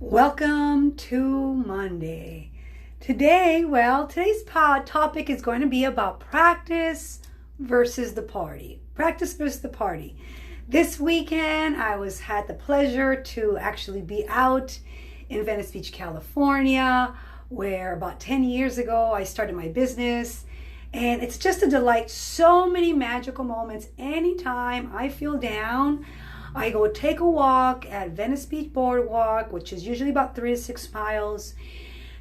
Welcome to Monday. Today's topic is going to be about practice versus the party. Practice versus the party. This weekend, I had the pleasure to actually be out in Venice Beach, California, where about 10 years ago, I started my business. And it's just a delight. So many magical moments. Anytime I feel down, I go take a walk at Venice Beach Boardwalk, which is usually about 3 to 6 miles.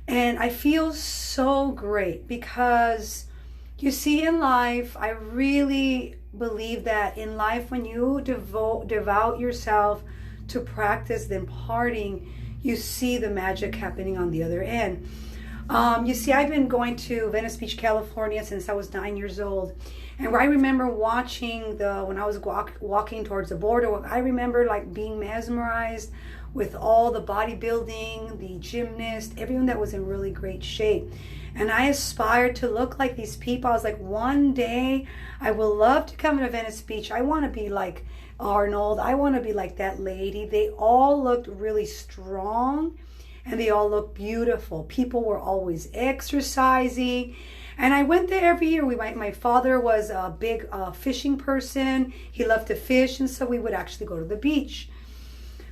And I feel so great because you see, in life, I really believe that in life, when you devote yourself to practice than partying, you see the magic happening on the other end. You see, I've been going to Venice Beach, California since I was 9 years old. And I remember watching when I was walking towards the boardwalk, I remember like being mesmerized with all the bodybuilding, the gymnasts, everyone that was in really great shape. And I aspired to look like these people. I was like, one day I will love to come to Venice Beach. I want to be like Arnold. I want to be like that lady. They all looked really strong and they all looked beautiful. People were always exercising. And I went there every year. My father was a big fishing person. He loved to fish, and so we would actually go to the beach.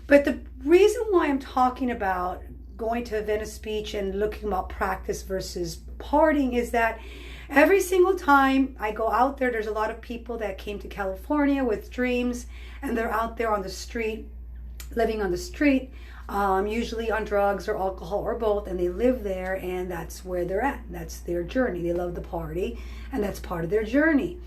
But the reason why I'm talking about going to Venice Beach and looking about practice versus partying is that every single time I go out there, there's a lot of people that came to California with dreams, and they're out there on the street, living on the street, usually on drugs or alcohol or both, and they live there, and that's where they're at. That's their journey. They love the party, and that's part of their journey.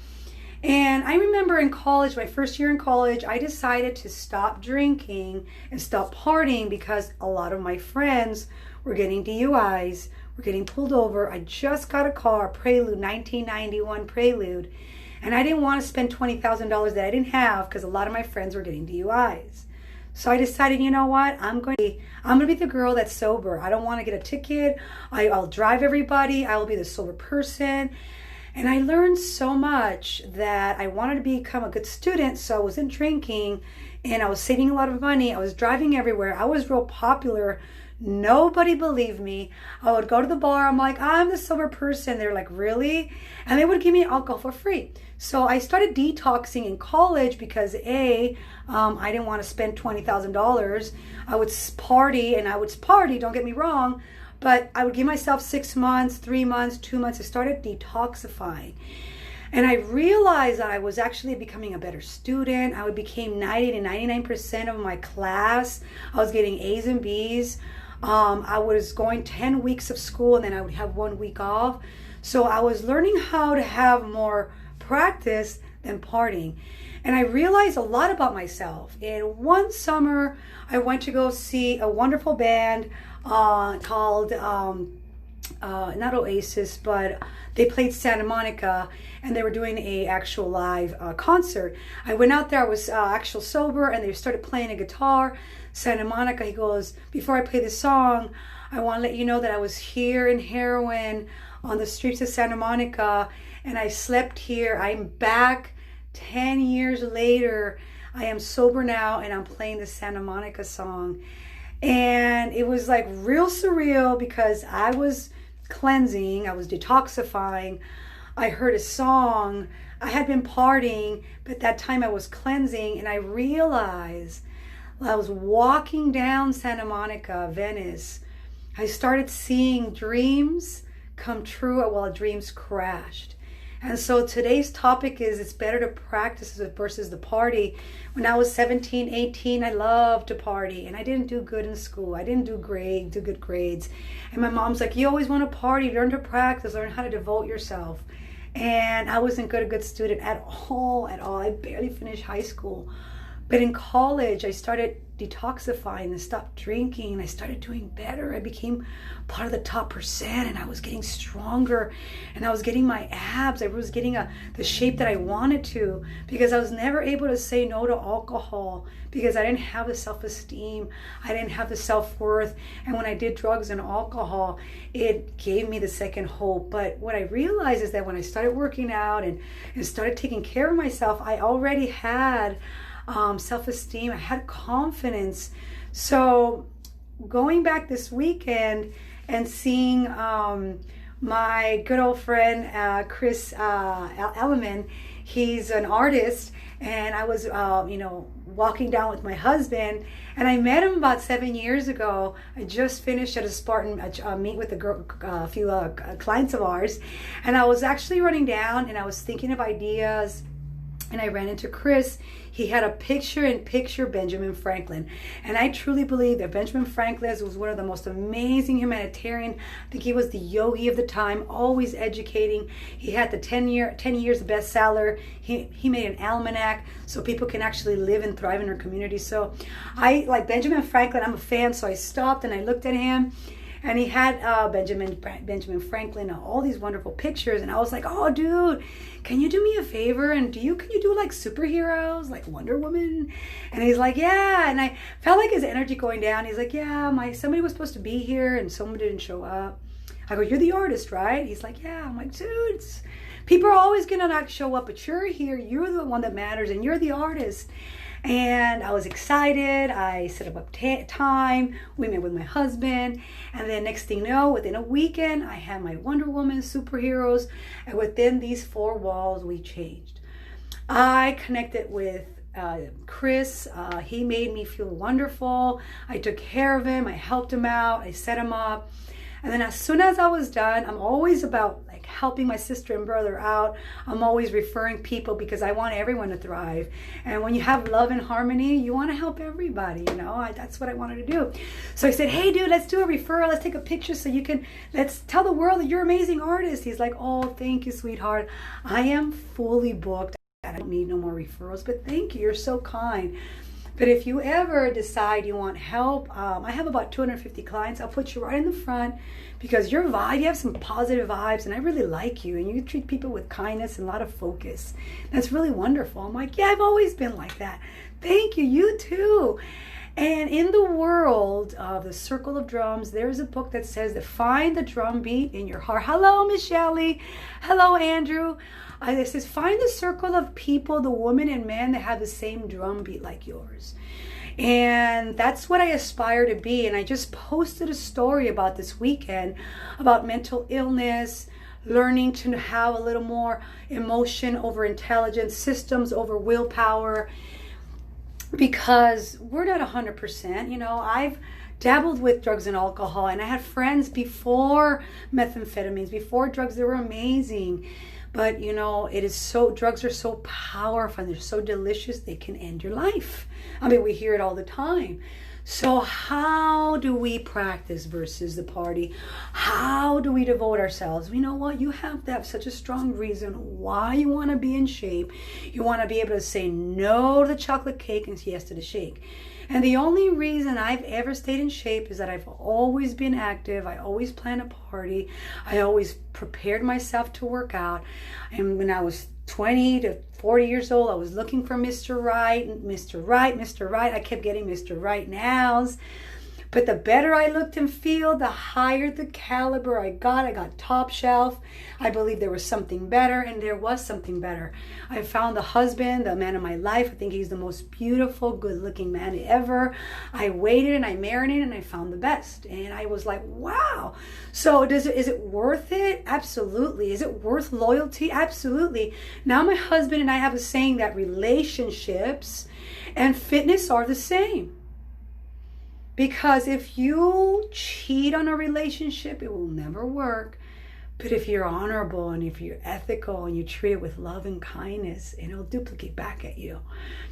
And I remember in college, my first year in college, I decided to stop drinking and stop partying because a lot of my friends were getting DUIs, were getting pulled over. I just got a car, Prelude, 1991 Prelude, and I didn't want to spend $20,000 that I didn't have because a lot of my friends were getting DUIs. So I decided, you know what, I'm going to be the girl that's sober. I don't want to get a ticket. I'll drive everybody. I will be the sober person. And I learned so much that I wanted to become a good student, so I wasn't drinking, and I was saving a lot of money. I was driving everywhere. I was real popular. Nobody believed me. I would go to the bar. I'm like, I'm the sober person. They're like, really? And they would give me alcohol for free. So I started detoxing in college because I didn't want to spend $20,000. I would party, don't get me wrong, but I would give myself 6 months, 3 months, 2 months. I started detoxifying. And I realized that I was actually becoming a better student. I became 90 to 99% of my class. I was getting A's and B's. I was going 10 weeks of school, and then I would have 1 week off. So I was learning how to have more practice than partying. And I realized a lot about myself. And one summer, I went to go see a wonderful band called, not Oasis, but they played Santa Monica, and they were doing a actual live concert. I went out there, I was actual sober, and they started playing a guitar. Santa Monica, he goes, before I play this song, I want to let you know that I was here in heroin on the streets of Santa Monica, and I slept here. I'm back 10 years later. I am sober now, and I'm playing the Santa Monica song. And it was like real surreal because I was cleansing, I was detoxifying. I heard a song. I had been partying, but that time I was cleansing, and I realized I was walking down Santa Monica, Venice. I started seeing dreams come true while dreams crashed. And so today's topic is it's better to practice versus the party. When I was 17, 18, I loved to party, and I didn't do good in school. I didn't do good grades. And my mom's like, you always want to party, learn to practice, learn how to devote yourself. And I wasn't a good student at all. I barely finished high school. But in college, I started detoxifying and stopped drinking, and I started doing better. I became part of the top percent, and I was getting stronger, and I was getting my abs. I was getting the shape that I wanted to, because I was never able to say no to alcohol because I didn't have the self-esteem. I didn't have the self-worth. And when I did drugs and alcohol, it gave me the second hope. But what I realized is that when I started working out and started taking care of myself, I already had self-esteem. I had confidence. So going back this weekend and seeing my good old friend Chris Elliman. He's an artist, and I was walking down with my husband, and I met him about 7 years ago. I just finished at a Spartan meet with a few clients of ours, and I was actually running down and I was thinking of ideas, and I ran into Chris. He had a picture-in-picture Benjamin Franklin. And I truly believe that Benjamin Franklin was one of the most amazing humanitarian. I think he was the yogi of the time, always educating. He had the 10 years bestseller. He made an almanac so people can actually live and thrive in our community. So I like Benjamin Franklin. I'm a fan, so I stopped and I looked at him. And he had Benjamin Franklin, all these wonderful pictures. And I was like, oh, dude, can you do me a favor? And can you do like superheroes, like Wonder Woman? And he's like, yeah. And I felt like his energy going down. He's like, yeah, somebody was supposed to be here and someone didn't show up. I go, you're the artist, right? He's like, yeah. I'm like, dude, people are always going to not show up, but you're here. You're the one that matters, and you're the artist. And I was excited. I set up time. We met with my husband. And then next thing you know, within a weekend, I had my Wonder Woman superheroes. And within these four walls, we changed. I connected with Chris. He made me feel wonderful. I took care of him. I helped him out. I set him up. And then as soon as I was done, I'm always about like helping my sister and brother out. I'm always referring people because I want everyone to thrive. And when you have love and harmony, you want to help everybody, that's what I wanted to do. So I said, hey dude, let's do a referral. Let's take a picture so let's tell the world that you're an amazing artist. He's like, oh, thank you, sweetheart. I am fully booked. I don't need no more referrals, but thank you. You're so kind. But if you ever decide you want help, I have about 250 clients. I'll put you right in the front because you have some positive vibes, and I really like you, and you treat people with kindness and a lot of focus. That's really wonderful. I'm like, yeah, I've always been like that. Thank you. You too. And in the world of the circle of drums, there's a book that says that find the drum beat in your heart. Hello, Miss Shelley. Hello, Andrew. It says find the circle of people, the women and men that have the same drum beat like yours. And that's what I aspire to be. And I just posted a story about this weekend about mental illness, learning to have a little more emotion over intelligence, systems over willpower, because we're not 100%. I've dabbled with drugs and alcohol, and I had friends before methamphetamines, before drugs. They were amazing. But drugs are so powerful and they're so delicious, they can end your life. I mean, we hear it all the time. So how do we practice versus the party? How do we devote ourselves? You know what? You have to have such a strong reason why you want to be in shape. You want to be able to say no to the chocolate cake and yes to the shake. And the only reason I've ever stayed in shape is that I've always been active. I always planned a party. I always prepared myself to work out. And when I was 20 to 40 years old, I was looking for Mr. Right, Mr. Right, Mr. Right. I kept getting Mr. Right nows. But the better I looked and feel, the higher the caliber I got. I got top shelf. I believe there was something better, and there was something better. I found the husband, the man of my life. I think he's the most beautiful, good-looking man ever. I waited and I marinated and I found the best. And I was like, wow. So is it worth it? Absolutely. Is it worth loyalty? Absolutely. Now my husband and I have a saying that relationships and fitness are the same. Because if you cheat on a relationship, it will never work. But if you're honorable and if you're ethical and you treat it with love and kindness, it'll duplicate back at you.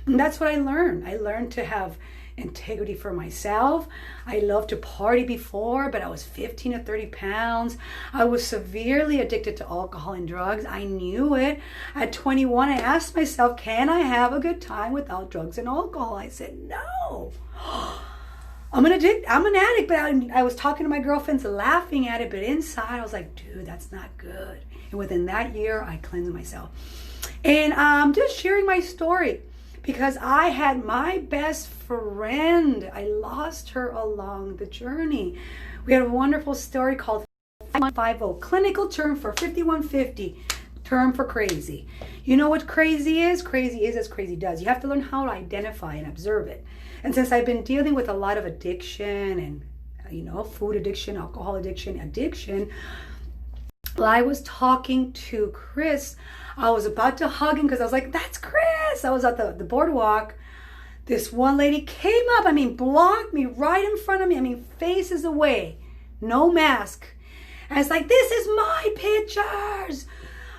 And that's what I learned. I learned to have integrity for myself. I loved to party before, but I was 15 to 30 pounds. I was severely addicted to alcohol and drugs. I knew it. At 21, I asked myself, can I have a good time without drugs and alcohol? I said, no. I'm an addict, but I was talking to my girlfriends laughing at it, but inside I was like, dude, that's not good. And within that year, I cleansed myself. And I'm just sharing my story because I had my best friend. I lost her along the journey. We had a wonderful story called 5150, clinical term for 5150. Term for crazy. You know what crazy is? Crazy is as crazy does. You have to learn how to identify and observe it. And since I've been dealing with a lot of addiction and food addiction, alcohol addiction. While I was talking to Chris, I was about to hug him because I was like, that's Chris. I was at the boardwalk. This one lady came up, blocked me right in front of me, faces away, no mask. And it's like, this is my pictures.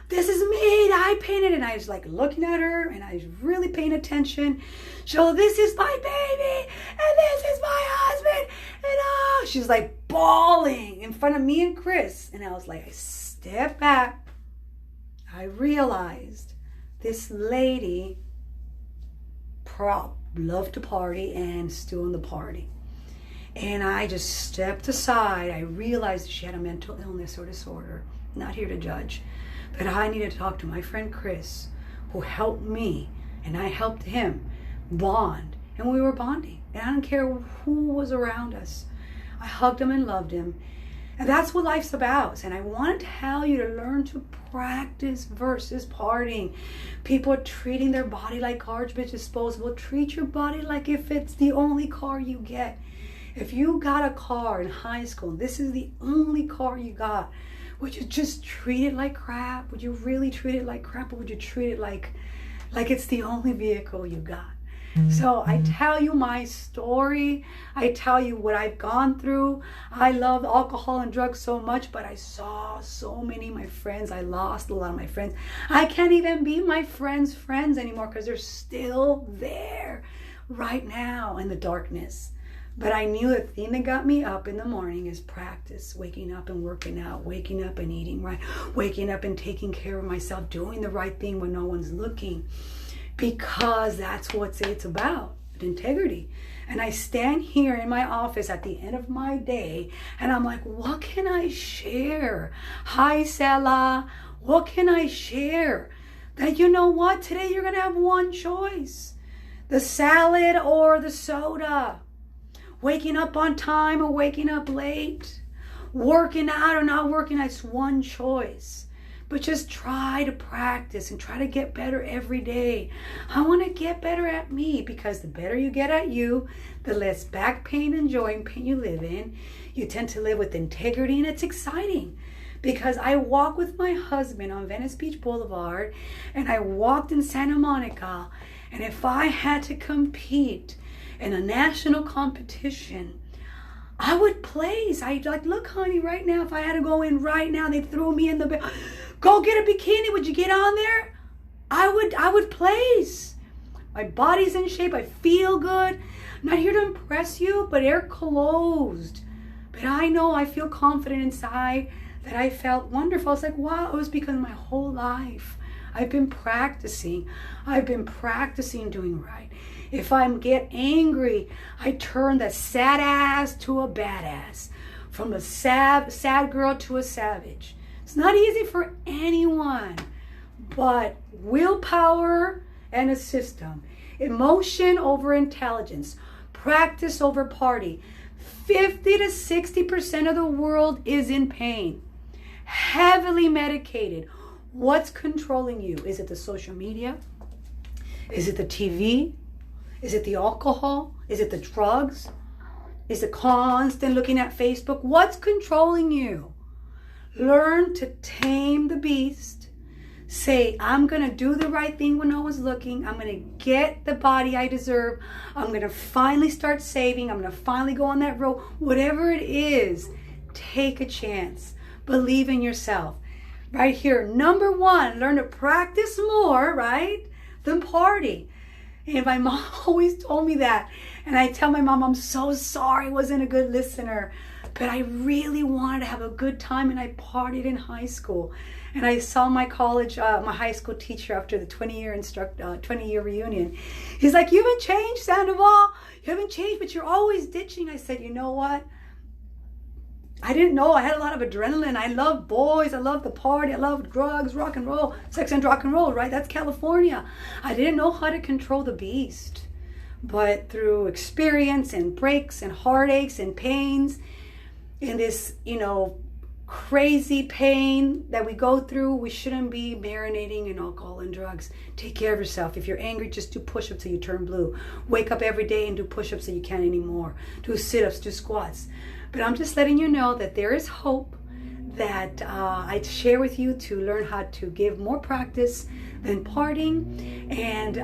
This is me. I painted it. And I was like looking at her and I was really paying attention. So this is my baby and this is my husband. And she's like bawling in front of me and Chris. And I was like, I stepped back. I realized this lady loved to party and still in the party. And I just stepped aside. I realized she had a mental illness or disorder. Not here to judge. But I needed to talk to my friend Chris, who helped me, and I helped him bond. And we were bonding. And I don't care who was around us. I hugged him and loved him. And that's what life's about. And I want to tell you to learn to practice versus partying. People are treating their body like garbage disposable. Treat your body like if it's the only car you get. If you got a car in high school, this is the only car you got, would you just treat it like crap? Would you really treat it like crap? Or would you treat it like it's the only vehicle you got? So I tell you my story. I tell you what I've gone through. I love alcohol and drugs so much, but I saw so many of my friends. I lost a lot of my friends. I can't even be my friends' friends anymore because they're still there right now in the darkness. But I knew the thing that got me up in the morning is practice, waking up and working out, waking up and eating right, waking up and taking care of myself, doing the right thing when no one's looking. Because that's what it's about, integrity. And I stand here in my office at the end of my day and I'm like, what can I share? Hi, Sela. What can I share? That you know what? Today you're going to have one choice. The salad or the soda. Waking up on time or waking up late. Working out or not working out. It's one choice. But just try to practice and try to get better every day. I want to get better at me because the better you get at you, the less back pain and joint pain you live in. You tend to live with integrity and it's exciting because I walk with my husband on Venice Beach Boulevard and I walked in Santa Monica, and if I had to compete in a national competition, I would place. I'd like, look, honey, right now, if I had to go in right now, they threw me in the go get a bikini. Would you get on there? I would place. My body's in shape. I feel good. I'm not here to impress you, but they're closed. But I know I feel confident inside that I felt wonderful. It's like, wow, it was because my whole life I've been practicing. I've been practicing doing right. If I get angry, I turn the sad ass to a badass. From a sad girl to a savage. It's not easy for anyone, but willpower and a system. Emotion over intelligence. Practice over party. 50 to 60% of the world is in pain. Heavily medicated. What's controlling you? Is it the social media? Is it the TV? Is it the alcohol? Is it the drugs? Is it constant looking at Facebook? What's controlling you? Learn to tame the beast. Say, I'm going to do the right thing when no one's looking. I'm going to get the body I deserve. I'm going to finally start saving. I'm going to finally go on that road. Whatever it is, take a chance. Believe in yourself. Right here, number one, learn to practice more, right, than party. And my mom always told me that. And I tell my mom, I'm so sorry I wasn't a good listener. But I really wanted to have a good time, and I partied in high school. And I saw my high school teacher after the 20-year reunion. He's like, you haven't changed, Sandoval. You haven't changed, but you're always ditching. I said, you know what? I didn't know. I had a lot of adrenaline. I love boys. I love the party. I love drugs, rock and roll, sex and rock and roll, right? That's California. I didn't know how to control the beast. But through experience and breaks and heartaches and pains, in this, crazy pain that we go through, we shouldn't be marinating in alcohol and drugs. Take care of yourself. If you're angry, just do push-ups till you turn blue. Wake up every day and do push-ups till you can't anymore. Do sit-ups, do squats. But I'm just letting you know that there is hope, that I share with you to learn how to give more practice than partying, and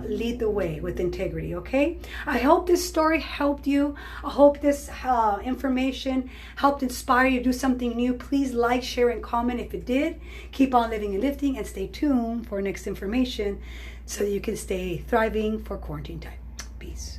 lead the way with integrity, okay? I hope this story helped you. I hope this information helped inspire you to do something new. Please like, share, and comment if it did. Keep on living and lifting, and stay tuned for next information so you can stay thriving for quarantine time. Peace.